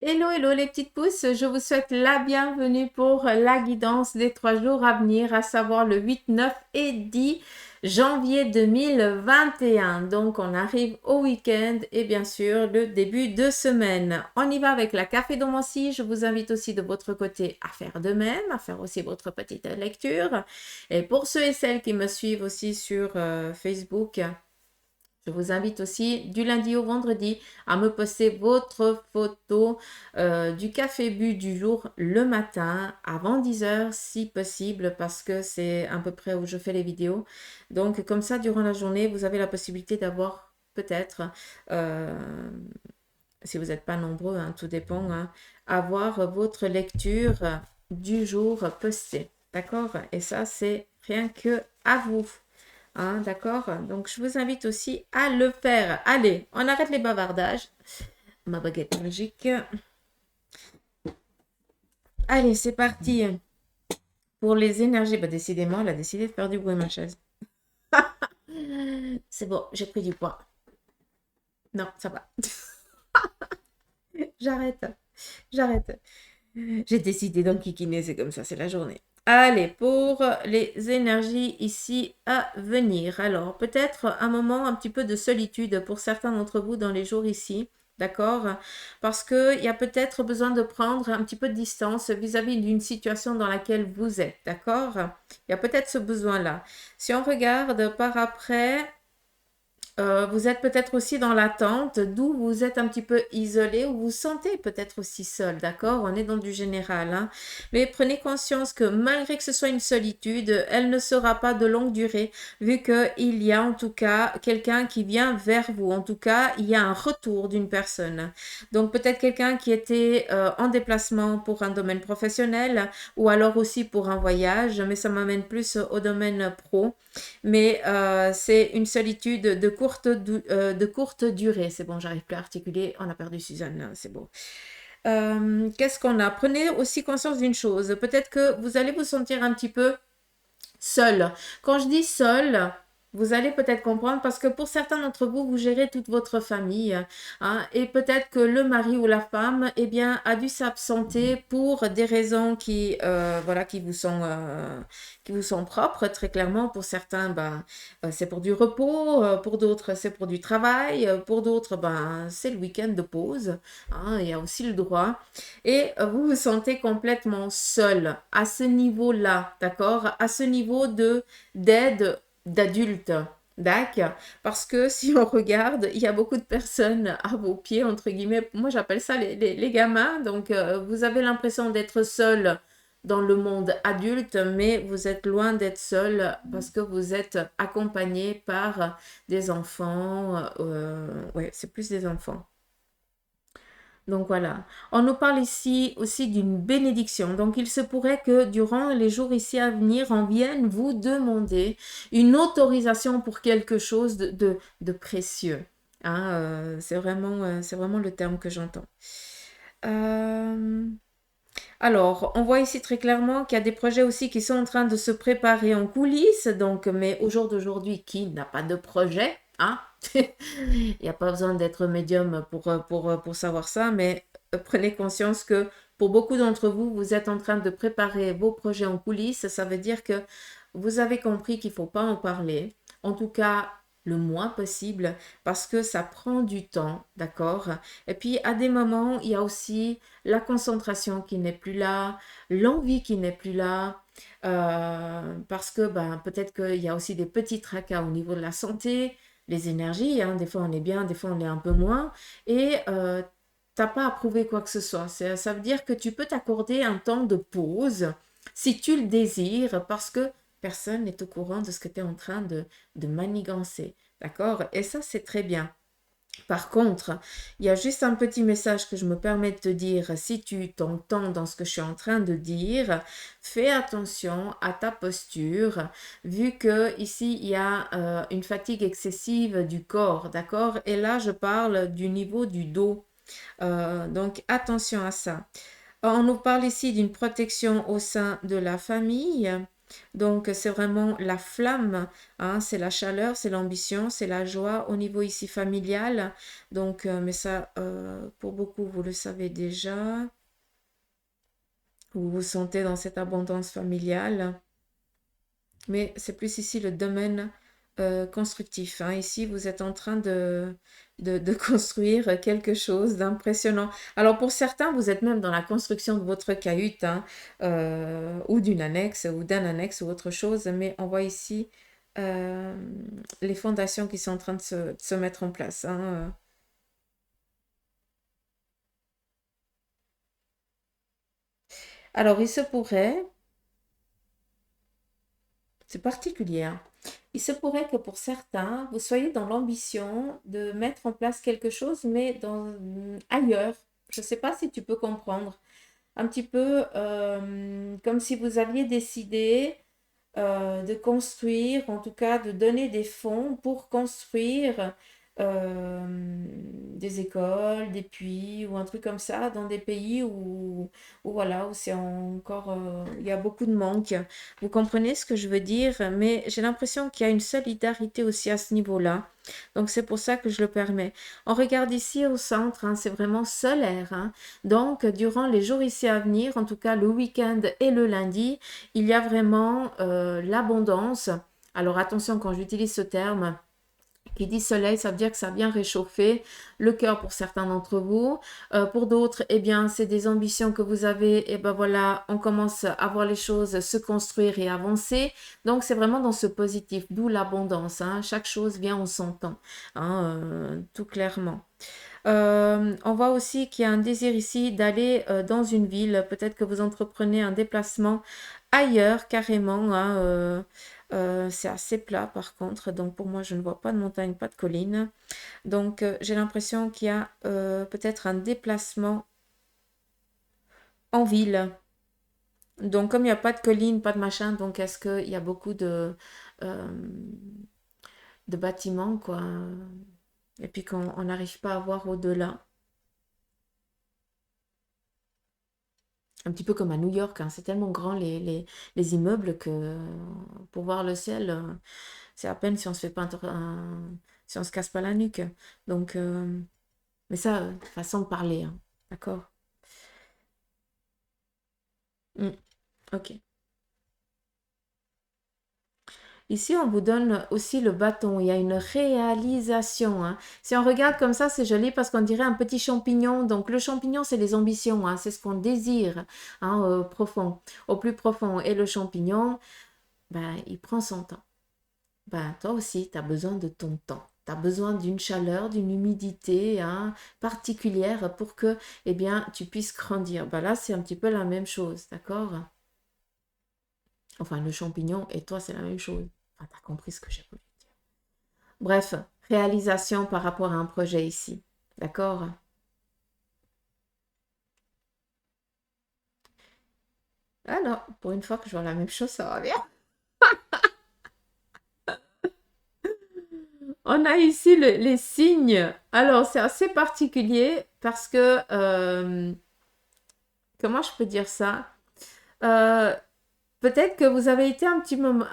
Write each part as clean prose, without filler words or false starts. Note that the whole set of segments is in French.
Hello, hello les petites pousses, je vous souhaite la bienvenue pour la guidance des 3 jours à venir, à savoir le 8, 9 et 10 janvier 2021. Donc on arrive au week-end et bien sûr le début de semaine. On y va avec la café domancie. Je vous invite aussi de votre côté à faire de même, à faire aussi votre petite lecture. Et pour ceux et celles qui me suivent aussi sur Facebook, je vous invite aussi du lundi au vendredi à me poster votre photo du café bu du jour le matin avant 10 heures si possible parce que c'est à peu près où je fais les vidéos. Donc comme ça, durant la journée, vous avez la possibilité d'avoir peut-être, euh, si vous n'êtes pas nombreux, hein, tout dépend, hein, avoir votre lecture du jour postée. D'accord? Et ça, c'est rien que à vous. Hein, d'accord? Donc, je vous invite aussi à le faire. Allez, on arrête les bavardages. Ma baguette magique. Allez, c'est parti pour les énergies. Bah, décidément, elle a décidé de faire du bruit, ma chaise. C'est bon, j'ai pris du poids. Non, ça va. J'arrête. J'arrête. J'ai décidé d'enquiquiner, c'est comme ça, c'est la journée. Allez, pour les énergies ici à venir. Alors, peut-être un moment un petit peu de solitude pour certains d'entre vous dans les jours ici. D'accord? Parce qu'il y a peut-être besoin de prendre un petit peu de distance vis-à-vis d'une situation dans laquelle vous êtes. D'accord? Il y a peut-être ce besoin-là. Si on regarde par après, vous êtes peut-être aussi dans l'attente, d'où vous êtes un petit peu isolé, ou vous sentez peut-être aussi seul, d'accord? On est dans du général, hein? Mais prenez conscience que malgré que ce soit une solitude, elle ne sera pas de longue durée, vu qu'il y a en tout cas quelqu'un qui vient vers vous. En tout cas, il y a un retour d'une personne. Donc peut-être quelqu'un qui était en déplacement pour un domaine professionnel, ou alors aussi pour un voyage, mais ça m'amène plus au domaine pro. Mais c'est une solitude de courte durée. C'est bon, j'arrive plus à articuler. On a perdu Suzanne, là, c'est bon. Qu'est-ce qu'on a? Prenez aussi conscience d'une chose. Peut-être que vous allez vous sentir un petit peu seul. Quand je dis seul, vous allez peut-être comprendre parce que pour certains d'entre vous, vous gérez toute votre famille, hein, et peut-être que le mari ou la femme, eh bien, a dû s'absenter pour des raisons voilà, qui vous sont propres, très clairement. Pour certains, ben, c'est pour du repos, pour d'autres, c'est pour du travail, pour d'autres, ben, c'est le week-end de pause, hein, il y a aussi le droit et vous vous sentez complètement seul à ce niveau-là, d'accord? À ce niveau de d'aide d'adulte. D'accord? Parce que si on regarde, il y a beaucoup de personnes à vos pieds, entre guillemets. Moi, j'appelle ça les gamins. Donc, vous avez l'impression d'être seul dans le monde adulte, mais vous êtes loin d'être seul parce que vous êtes accompagné par des enfants. Ouais, c'est plus des enfants. Donc voilà. On nous parle ici aussi d'une bénédiction. Donc il se pourrait que durant les jours ici à venir, on vienne vous demander une autorisation pour quelque chose de précieux. Hein, c'est vraiment le terme que j'entends. Euh, alors, on voit ici très clairement qu'il y a des projets aussi qui sont en train de se préparer en coulisses. Donc, mais au jour d'aujourd'hui, qui n'a pas de projet, hein? Il n'y a pas besoin d'être médium pour savoir ça, mais prenez conscience que pour beaucoup d'entre vous, vous êtes en train de préparer vos projets en coulisses. Ça veut dire que vous avez compris qu'il ne faut pas en parler. En tout cas, le moins possible, parce que ça prend du temps, d'accord? Et puis, à des moments, il y a aussi la concentration qui n'est plus là, l'envie qui n'est plus là, parce que ben, peut-être qu'il y a aussi des petits tracas au niveau de la santé, les énergies, hein, des fois on est bien, des fois on est un peu moins, et t'as pas à prouver quoi que ce soit. Ça veut dire que tu peux t'accorder un temps de pause si tu le désires, parce que personne n'est au courant de ce que tu es en train de manigancer. D'accord? Et ça, c'est très bien. Par contre, il y a juste un petit message que je me permets de te dire. Si tu t'entends dans ce que je suis en train de dire, fais attention à ta posture, vu que ici il y a une fatigue excessive du corps, d'accord? Et là, je parle du niveau du dos. Donc, attention à ça. On nous parle ici d'une protection au sein de la famille. Donc, c'est vraiment la flamme, hein, c'est la chaleur, c'est l'ambition, c'est la joie au niveau ici familial. Donc, mais ça, pour beaucoup, vous le savez déjà. Vous vous sentez dans cette abondance familiale. Mais c'est plus ici le domaine constructif, hein. Ici, vous êtes en train de construire quelque chose d'impressionnant. Alors pour certains, vous êtes même dans la construction de votre cahute, hein, ou d'une annexe, ou d'un annexe, ou autre chose. Mais on voit ici euh, les fondations qui sont en train de se mettre en place, hein. Alors il se pourrait, c'est particulier, hein. Il se pourrait que pour certains, vous soyez dans l'ambition de mettre en place quelque chose, mais ailleurs. Je ne sais pas si tu peux comprendre. Un petit peu comme si vous aviez décidé de construire, en tout cas de donner des fonds pour construire des écoles, des puits ou un truc comme ça dans des pays où voilà, où c'est encore, il y a beaucoup de manque. Vous comprenez ce que je veux dire? Mais j'ai l'impression qu'il y a une solidarité aussi à ce niveau-là. Donc c'est pour ça que je le permets. On regarde ici au centre, hein, c'est vraiment solaire, hein. Donc durant les jours ici à venir, en tout cas le week-end et le lundi, il y a vraiment l'abondance. Alors attention quand j'utilise ce terme. Qui dit soleil, ça veut dire que ça vient réchauffer le cœur pour certains d'entre vous. Pour d'autres, eh bien, c'est des ambitions que vous avez. Et ben voilà, on commence à voir les choses se construire et avancer. Donc, c'est vraiment dans ce positif, d'où l'abondance, hein. Chaque chose vient en son temps, hein, tout clairement. On voit aussi qu'il y a un désir ici d'aller dans une ville. Peut-être que vous entreprenez un déplacement ailleurs carrément, hein, c'est assez plat par contre, donc pour moi je ne vois pas de montagne, pas de colline. Donc j'ai l'impression qu'il y a peut-être un déplacement en ville. Donc comme il n'y a pas de colline, pas de machin, donc est-ce qu'il y a beaucoup euh, de bâtiments, quoi. Et puis qu'on n'arrive pas à voir au-delà. Un petit peu comme à New York, hein, c'est tellement grand les immeubles que pour voir le ciel, c'est à peine si on se fait pas si on se casse pas la nuque. Donc, mais ça, façon de parler, hein, d'accord? Mm, ok. Ici, on vous donne aussi le bâton. Il y a une réalisation, hein. Si on regarde comme ça, c'est joli parce qu'on dirait un petit champignon. Donc, le champignon, c'est les ambitions, hein, c'est ce qu'on désire, hein, profond, au plus profond. Et le champignon, ben, il prend son temps. Ben, toi aussi, tu as besoin de ton temps. Tu as besoin d'une chaleur, d'une humidité, hein, particulière pour que, eh bien, tu puisses grandir. Ben là, c'est un petit peu la même chose, d'accord? Enfin, le champignon et toi, c'est la même chose. Enfin, tu as compris ce que j'ai voulu dire. Bref, réalisation par rapport à un projet ici, d'accord? Ah non, pour une fois que je vois la même chose, ça va bien. On a ici les signes. Alors, c'est assez particulier parce que, comment je peux dire ça? Euh, Peut-être que vous avez été un petit moment,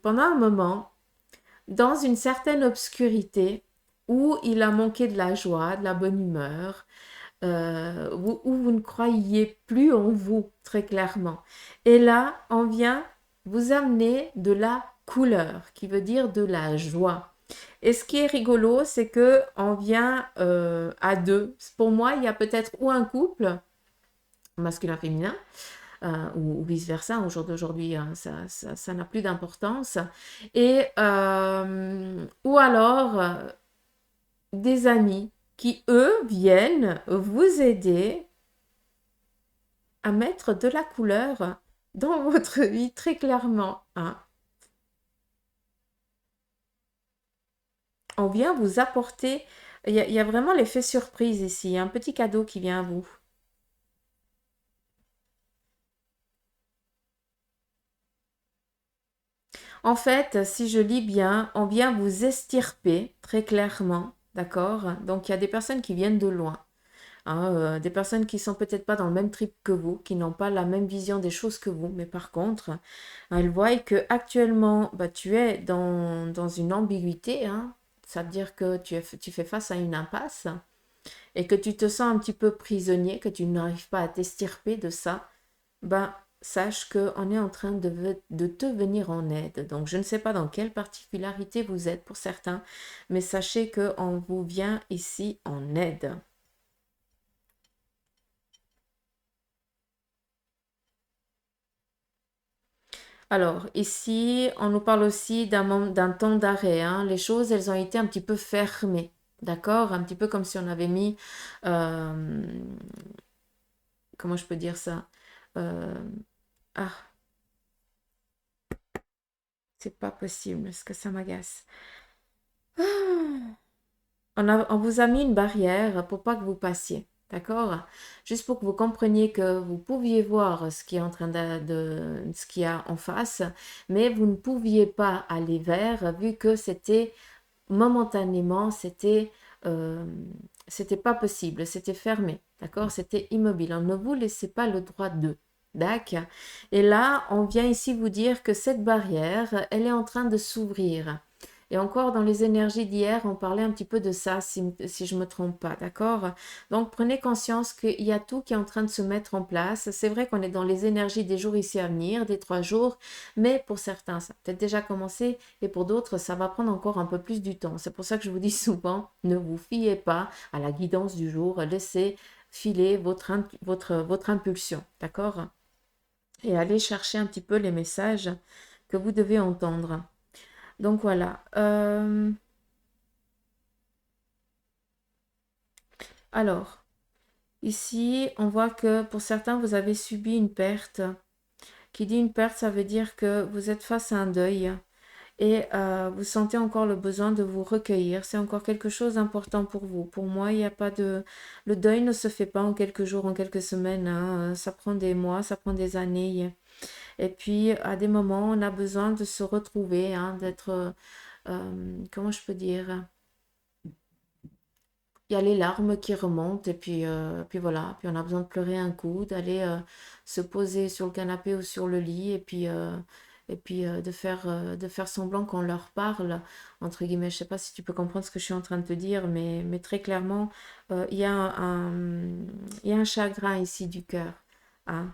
pendant un moment dans une certaine obscurité où il a manqué de la joie, de la bonne humeur, où vous ne croyiez plus en vous très clairement. Et là, on vient vous amener de la couleur, qui veut dire de la joie. Et ce qui est rigolo, c'est que on vient à deux. Pour moi, il y a peut-être ou un couple masculin-féminin ou vice-versa. Au jour d'aujourd'hui, hein, ça n'a plus d'importance. Et, ou alors des amis qui, eux, viennent vous aider à mettre de la couleur dans votre vie très clairement, hein. On vient vous apporter, il y a vraiment l'effet surprise ici, un petit cadeau qui vient à vous. En fait, si je lis bien, on vient vous estirper très clairement, d'accord? Donc il y a des personnes qui viennent de loin, hein, des personnes qui sont peut-être pas dans le même trip que vous, qui n'ont pas la même vision des choses que vous, mais par contre, elles voient que actuellement, bah, tu es dans une ambiguïté, hein, ça veut dire que tu fais face à une impasse et que tu te sens un petit peu prisonnier, que tu n'arrives pas à t'extirper de ça, ben, sache qu'on est en train de te venir en aide. Donc, je ne sais pas dans quelle particularité vous êtes pour certains, mais sachez qu'on vous vient ici en aide. Alors, ici, on nous parle aussi d'un temps d'arrêt, hein. Les choses, elles ont été un petit peu fermées, d'accord? Un petit peu comme si on avait mis, euh, comment je peux dire ça? Euh, ah, c'est pas possible, est-ce que ça m'agace? On vous a mis une barrière pour pas que vous passiez, d'accord? Juste pour que vous compreniez que vous pouviez voir ce qui est en train ce qu'il y a en face, mais vous ne pouviez pas aller vers vu que c'était momentanément, euh, c'était pas possible, c'était fermé, d'accord? C'était immobile. On ne vous laissait pas le droit de. D'accord? Et là, on vient ici vous dire que cette barrière, elle est en train de s'ouvrir. Et encore dans les énergies d'hier, on parlait un petit peu de ça, si je ne me trompe pas, d'accord? Donc prenez conscience qu'il y a tout qui est en train de se mettre en place. C'est vrai qu'on est dans les énergies des jours ici à venir, des 3 jours, mais pour certains, ça a peut-être déjà commencé, et pour d'autres, ça va prendre encore un peu plus du temps. C'est pour ça que je vous dis souvent, ne vous fiez pas à la guidance du jour, laissez filer votre impulsion, d'accord? Et allez chercher un petit peu les messages que vous devez entendre. Donc voilà. Alors, ici, on voit que pour certains, vous avez subi une perte. Qui dit une perte, ça veut dire que vous êtes face à un deuil et vous sentez encore le besoin de vous recueillir. C'est encore quelque chose d'important pour vous. Pour moi, il n'y a pas de... Le deuil ne se fait pas en quelques jours, en quelques semaines, hein. Ça prend des mois, ça prend des années. Et puis, à des moments, on a besoin de se retrouver, hein, d'être... comment je peux dire? Il y a les larmes qui remontent et puis voilà, puis on a besoin de pleurer un coup, d'aller se poser sur le canapé ou sur le lit et puis de faire semblant qu'on leur parle, entre guillemets. Je sais pas si tu peux comprendre ce que je suis en train de te dire, mais très clairement, il y a il y a un chagrin ici du cœur, hein.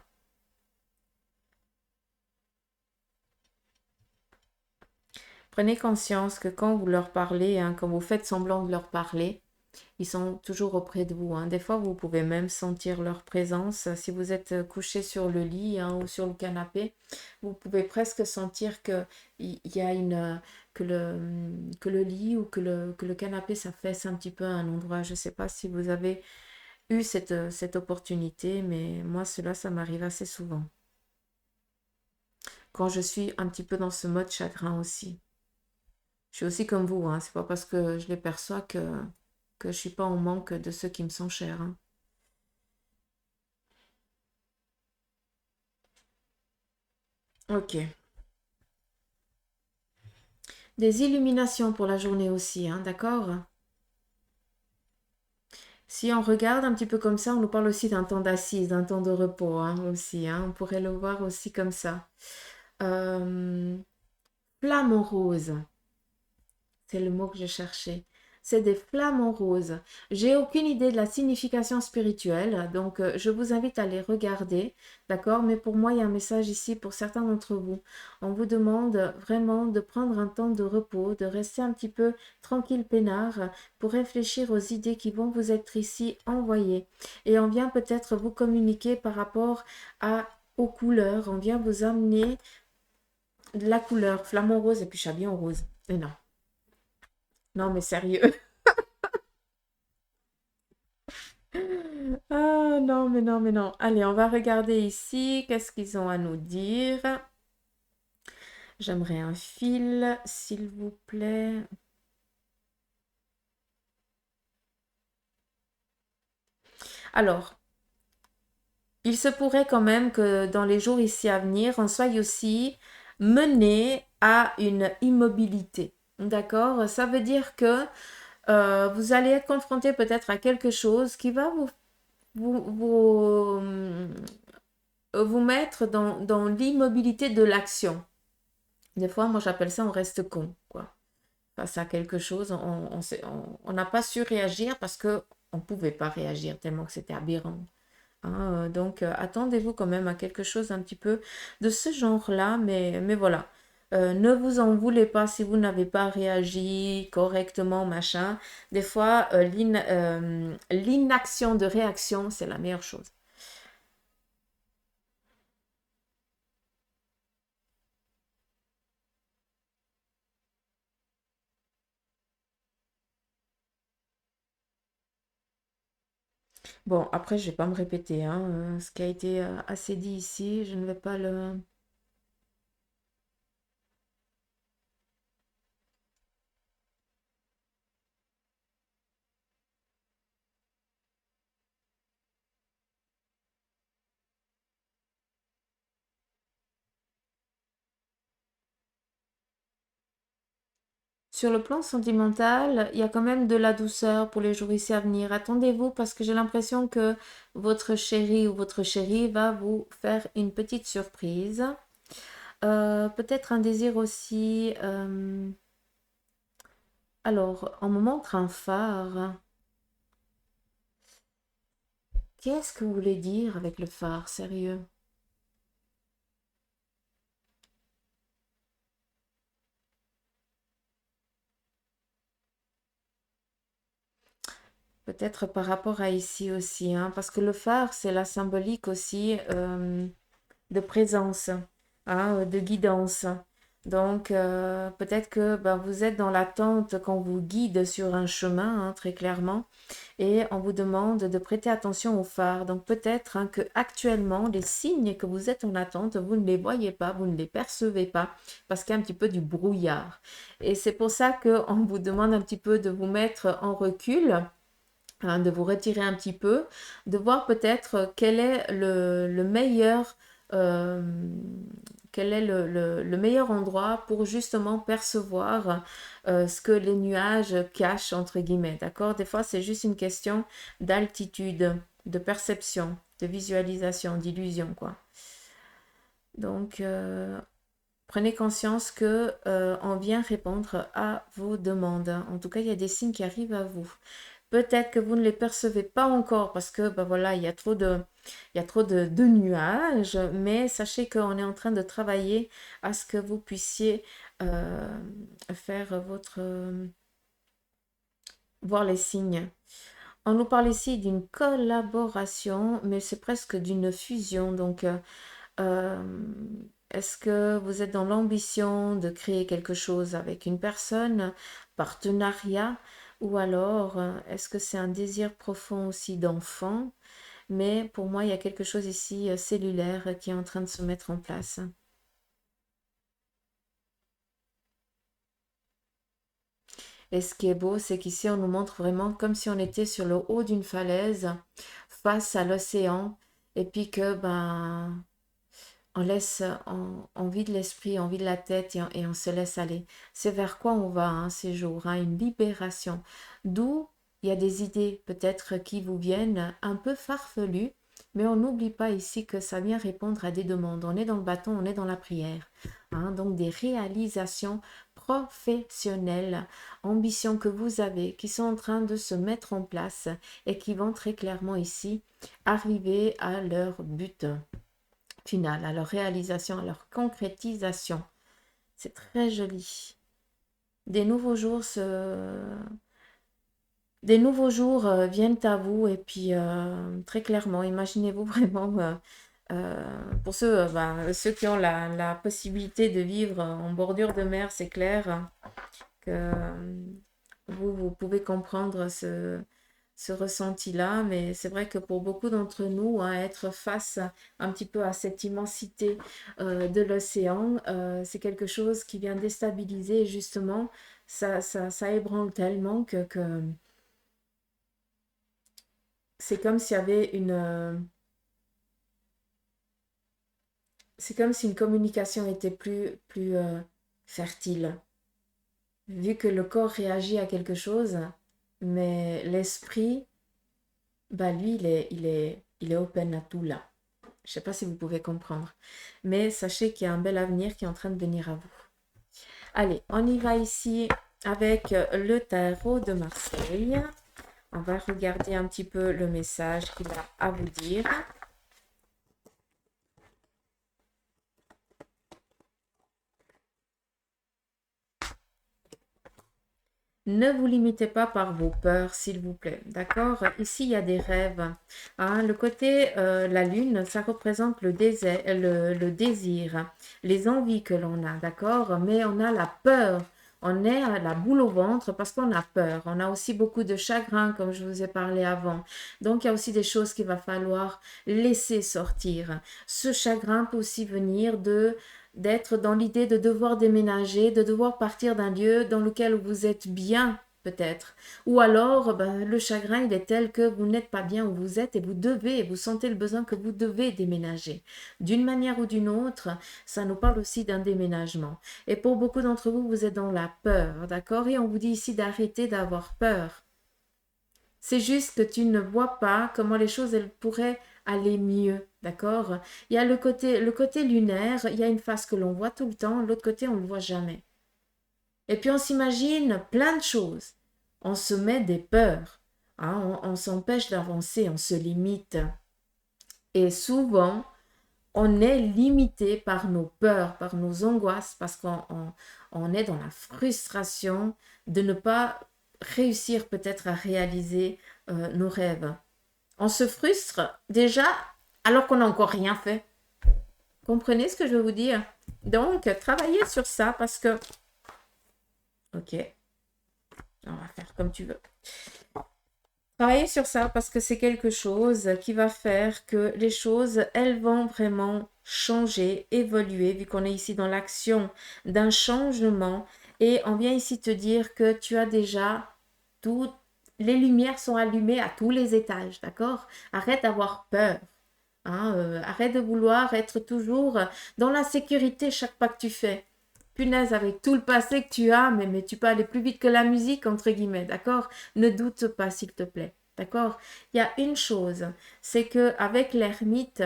Prenez conscience que quand vous leur parlez, hein, quand vous faites semblant de leur parler, ils sont toujours auprès de vous, hein. Des fois, vous pouvez même sentir leur présence. Si vous êtes couché sur le lit, hein, ou sur le canapé, vous pouvez presque sentir il y a que le lit ou que le canapé s'affaisse un petit peu à un endroit. Je ne sais pas si vous avez eu cette opportunité, mais moi, cela, ça m'arrive assez souvent. Quand je suis un petit peu dans ce mode chagrin aussi. Je suis aussi comme vous, hein. C'est pas parce que je les perçois que je suis pas en manque de ceux qui me sont chers, hein. Ok. Des illuminations pour la journée aussi, hein, d'accord? Si on regarde un petit peu comme ça, on nous parle aussi d'un temps d'assise, d'un temps de repos, hein, aussi, hein. On pourrait le voir aussi comme ça. Euh, Flamme en rose. C'est le mot que je cherchais. C'est des flamants roses. J'ai aucune idée de la signification spirituelle, donc je vous invite à les regarder, d'accord? Mais pour moi, il y a un message ici pour certains d'entre vous. On vous demande vraiment de prendre un temps de repos, de rester un petit peu tranquille, peinard, pour réfléchir aux idées qui vont vous être ici envoyées. Et on vient peut-être vous communiquer par rapport aux couleurs. On vient vous amener de la couleur flamant rose et puis chablis en rose. Mais non. Non, mais sérieux. Ah non, mais non, mais non. Allez, on va regarder ici. Qu'est-ce qu'ils ont à nous dire? J'aimerais un fil, s'il vous plaît. Alors, il se pourrait quand même que dans les jours ici à venir, on soit aussi mené à une immobilité. D'accord? Ça veut dire que vous allez être confronté peut-être à quelque chose qui va vous mettre dans l'immobilité de l'action. Des fois, moi, j'appelle ça on reste con, quoi. Face à quelque chose, on n'a pas su réagir parce que on pouvait pas réagir tellement que c'était aberrant. Hein. Donc, attendez-vous quand même à quelque chose un petit peu de ce genre-là, mais voilà. Ne vous en voulez pas si vous n'avez pas réagi correctement, machin. Des fois, l'inaction de réaction, c'est la meilleure chose. Bon, après, je vais pas me répéter, hein, ce qui a été assez dit ici, je ne vais pas le... Sur le plan sentimental, il y a quand même de la douceur pour les jours ici à venir. Attendez-vous parce que j'ai l'impression que votre chéri ou votre chérie va vous faire une petite surprise. Peut-être un désir aussi. Alors, on me montre un phare. Qu'est-ce que vous voulez dire avec le phare, sérieux? Peut-être par rapport à ici aussi, hein, parce que le phare, c'est la symbolique aussi de présence, hein, de guidance. Donc, peut-être que ben, vous êtes dans l'attente qu'on vous guide sur un chemin, hein, très clairement, et on vous demande de prêter attention au phare. Donc, peut-être hein, que actuellement, les signes que vous êtes en attente, vous ne les voyez pas, vous ne les percevez pas, parce qu'il y a un petit peu du brouillard. Et c'est pour ça qu'on vous demande un petit peu de vous mettre en recul, hein, de vous retirer un petit peu, de voir peut-être quel est le meilleur, euh, quel est le meilleur endroit pour justement percevoir ce que les nuages cachent, entre guillemets, d'accord? Des fois, c'est juste une question d'altitude, de perception, de visualisation, d'illusion, quoi. Donc, prenez conscience que on vient répondre à vos demandes. En tout cas, il y a des signes qui arrivent à vous. Peut-être que vous ne les percevez pas encore parce que ben voilà, il y a trop de nuages, mais sachez qu'on est en train de travailler à ce que vous puissiez euh, faire voir les signes. On nous parle ici d'une collaboration, mais c'est presque d'une fusion. Donc, euh, est-ce que vous êtes dans l'ambition de créer quelque chose avec une personne, partenariat, ou alors est-ce que c'est un désir profond aussi d'enfant? Mais pour moi, il y a quelque chose ici cellulaire qui est en train de se mettre en place. Et ce qui est beau, c'est qu'ici, on nous montre vraiment comme si on était sur le haut d'une falaise, face à l'océan, et puis que ben on laisse, on vide l'esprit, on vide la tête et on se laisse aller. C'est vers quoi on va hein, ces jours, hein, une libération. D'où il y a des idées peut-être qui vous viennent un peu farfelues, mais on n'oublie pas ici que ça vient répondre à des demandes. On est dans le bâton, on est dans la prière. Hein, donc des réalisations professionnelles, ambitions que vous avez, qui sont en train de se mettre en place et qui vont très clairement ici arriver à leur but finale, à leur réalisation, à leur concrétisation. C'est très joli. Des nouveaux jours, des nouveaux jours viennent à vous et puis très clairement, imaginez-vous vraiment, pour ceux, ceux qui ont la possibilité de vivre en bordure de mer, c'est clair que vous pouvez comprendre ce ressenti-là, mais c'est vrai que pour beaucoup d'entre nous, hein, être face un petit peu à cette immensité de l'océan, c'est quelque chose qui vient déstabiliser et justement, ça ébranle tellement que c'est comme s'il y avait c'est comme si une communication était plus fertile, vu que le corps réagit à quelque chose, mais l'esprit bah lui, il est open à tout là. Je ne sais pas si vous pouvez comprendre. Mais sachez qu'il y a un bel avenir qui est en train de venir à vous. Allez, on y va ici avec le tarot de Marseille. On va regarder un petit peu le message qu'il a à vous dire. Ne vous limitez pas par vos peurs, s'il vous plaît. D'accord? Ici, il y a des rêves. Hein, le côté, la lune, ça représente le désir, les envies que l'on a. D'accord? Mais on a la peur. On est à la boule au ventre parce qu'on a peur. On a aussi beaucoup de chagrin, comme je vous ai parlé avant. Donc, il y a aussi des choses qu'il va falloir laisser sortir. Ce chagrin peut aussi venir d'être dans l'idée de devoir déménager, de devoir partir d'un lieu dans lequel vous êtes bien, peut-être. Ou alors, ben, le chagrin, il est tel que vous n'êtes pas bien où vous êtes et vous sentez le besoin que vous devez déménager. D'une manière ou d'une autre, ça nous parle aussi d'un déménagement. Et pour beaucoup d'entre vous, vous êtes dans la peur, d'accord? Et on vous dit ici d'arrêter d'avoir peur. C'est juste que tu ne vois pas comment les choses elles pourraient aller mieux, d'accord? Il y a le côté lunaire, il y a une face que l'on voit tout le temps, l'autre côté on ne le voit jamais. Et puis on s'imagine plein de choses. On se met des peurs, hein, on s'empêche d'avancer, on se limite. Et souvent, on est limité par nos peurs, par nos angoisses, parce on est dans la frustration de ne pas réussir peut-être à réaliser nos rêves. On se frustre déjà alors qu'on n'a encore rien fait. Comprenez ce que je veux vous dire? Donc, travaillez sur ça parce que... Ok, on va faire comme tu veux. Travaillez sur ça parce que c'est quelque chose qui va faire que les choses, elles vont vraiment changer, évoluer, vu qu'on est ici dans l'action d'un changement. Et on vient ici te dire que tu as déjà toutes les lumières sont allumées à tous les étages, d'accord? Arrête d'avoir peur. Hein, arrête de vouloir être toujours dans la sécurité chaque pas que tu fais. Punaise, avec tout le passé que tu as, mais tu peux aller plus vite que la musique, entre guillemets, d'accord? Ne doute pas, s'il te plaît, d'accord? Il y a une chose, c'est que avec l'ermite,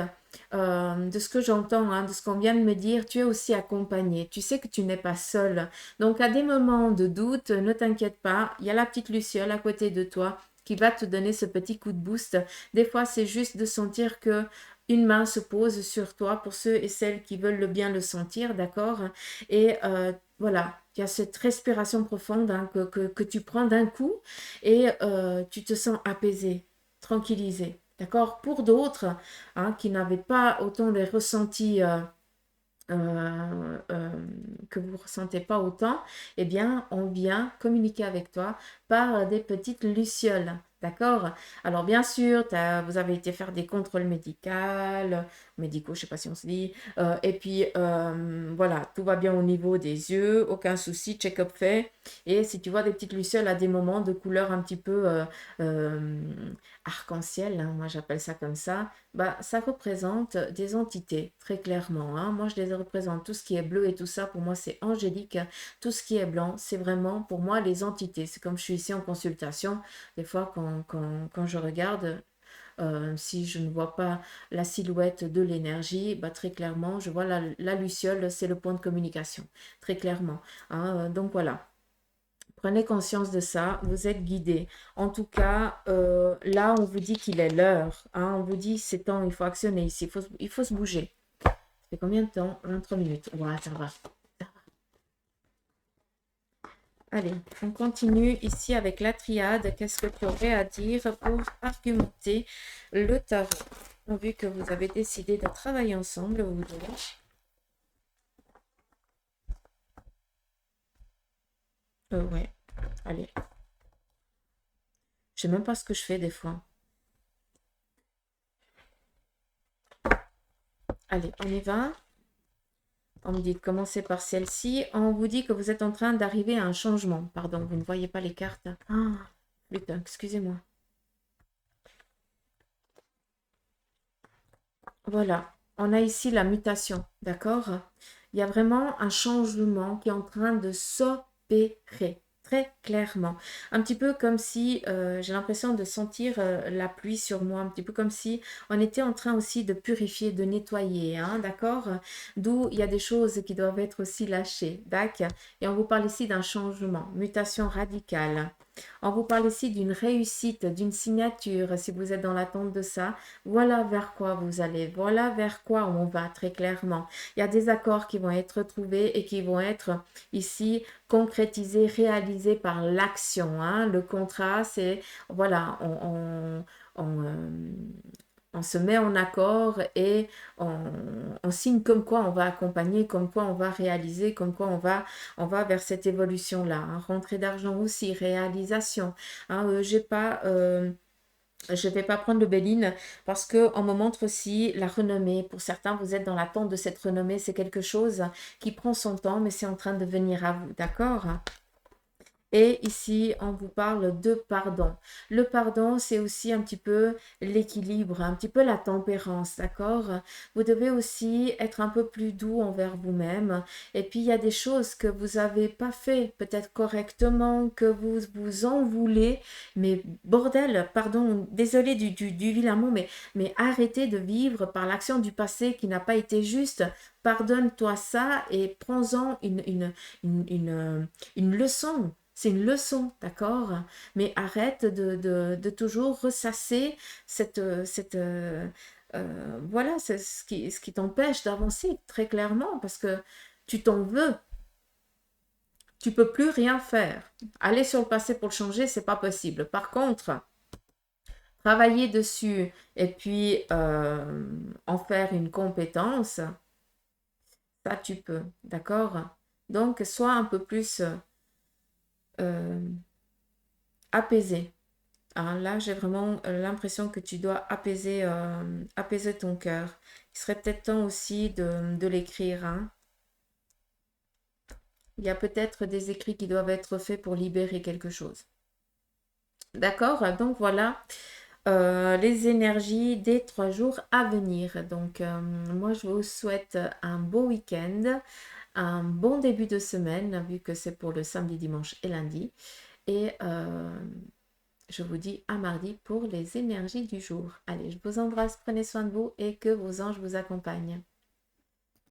de ce que j'entends, hein, de ce qu'on vient de me dire, tu es aussi accompagné. Tu sais que tu n'es pas seul. Donc, à des moments de doute, ne t'inquiète pas, il y a la petite Luciole à côté de toi qui va te donner ce petit coup de boost. Des fois, c'est juste de sentir que une main se pose sur toi pour ceux et celles qui veulent le bien le sentir, d'accord? Et voilà, il y a cette respiration profonde hein, que tu prends d'un coup et tu te sens apaisé, tranquillisé, d'accord? Pour d'autres hein, qui n'avaient pas autant les ressentis que vous ne ressentez pas autant, eh bien, on vient communiquer avec toi par des petites lucioles. D'accord? Alors, bien sûr, vous avez été faire des contrôles médicaux, je ne sais pas si on se dit. Et puis, voilà, tout va bien au niveau des yeux, aucun souci, check-up fait. Et si tu vois des petites lucioles à des moments de couleur un petit peu euh, arc-en-ciel, hein, moi j'appelle ça comme ça, bah, ça représente des entités, très clairement. Hein. Moi, je les représente. Tout ce qui est bleu et tout ça, pour moi, c'est angélique. Tout ce qui est blanc, c'est vraiment, pour moi, les entités. C'est comme je suis ici en consultation. Des fois, quand je regarde, si je ne vois pas la silhouette de l'énergie, bah, très clairement, je vois la luciole, c'est le point de communication. Très clairement. Hein. Donc, voilà. Prenez conscience de ça, vous êtes guidé. En tout cas, là, on vous dit qu'il est l'heure. Hein, on vous dit c'est temps, il faut actionner ici, il faut se bouger. Ça fait combien de temps? 23 minutes. Ouais, ça va. Allez, on continue ici avec la triade. Qu'est-ce que tu aurais à dire pour argumenter le tarot? Vu que vous avez décidé de travailler ensemble, vous deux. Ouais, allez. Je sais même pas ce que je fais des fois. Allez, on y va. On me dit de commencer par celle-ci. On vous dit que vous êtes en train d'arriver à un changement. Pardon, vous ne voyez pas les cartes. Ah, putain, excusez-moi. Voilà, on a ici la mutation, d'accord? Il y a vraiment un changement qui est en train de s'opérer. très clairement. Un petit peu comme si j'ai l'impression de sentir la pluie sur moi, un petit peu comme si on était en train aussi de purifier, de nettoyer, hein, d'accord? D'où il y a des choses qui doivent être aussi lâchées, d'accord? Et on vous parle ici d'un changement, mutation radicale. On vous parle ici d'une réussite, d'une signature, si vous êtes dans l'attente de ça. Voilà vers quoi vous allez, voilà vers quoi on va très clairement. Il y a des accords qui vont être trouvés et qui vont être ici concrétisés, réalisés par l'action, hein. Le contrat, c'est, voilà, on se met en accord et on signe comme quoi on va accompagner, comme quoi on va réaliser, comme quoi on va vers cette évolution-là, hein. Rentrée d'argent aussi, réalisation, hein. Je ne vais pas prendre le Béline parce qu'on me montre aussi la renommée. Pour certains, vous êtes dans l'attente de cette renommée. C'est quelque chose qui prend son temps, mais c'est en train de venir à vous. D'accord? Et ici, on vous parle de pardon. Le pardon, c'est aussi un petit peu l'équilibre, un petit peu la tempérance, d'accord? Vous devez aussi être un peu plus doux envers vous-même. Et puis, il y a des choses que vous n'avez pas fait peut-être correctement, que vous vous en voulez. Mais bordel, pardon, désolé du vilain mot, mais arrêtez de vivre par l'action du passé qui n'a pas été juste. Pardonne-toi ça et prends-en une leçon. C'est une leçon, d'accord? Mais arrête de toujours ressasser voilà, c'est ce qui t'empêche d'avancer très clairement parce que tu t'en veux. Tu peux plus rien faire. Aller sur le passé pour le changer, c'est pas possible. Par contre, travailler dessus et puis en faire une compétence, ça tu peux, d'accord? Donc, sois un peu plus euh, apaisé. Hein, là, j'ai vraiment l'impression que tu dois apaiser ton cœur. Il serait peut-être temps aussi de l'écrire, hein. Il y a peut-être des écrits qui doivent être faits pour libérer quelque chose. D'accord? Donc voilà les énergies des 3 jours à venir. Donc moi, je vous souhaite un beau week-end, un bon début de semaine, vu que c'est pour le samedi, dimanche et lundi. Et je vous dis à mardi pour les énergies du jour. Allez, je vous embrasse, prenez soin de vous et que vos anges vous accompagnent.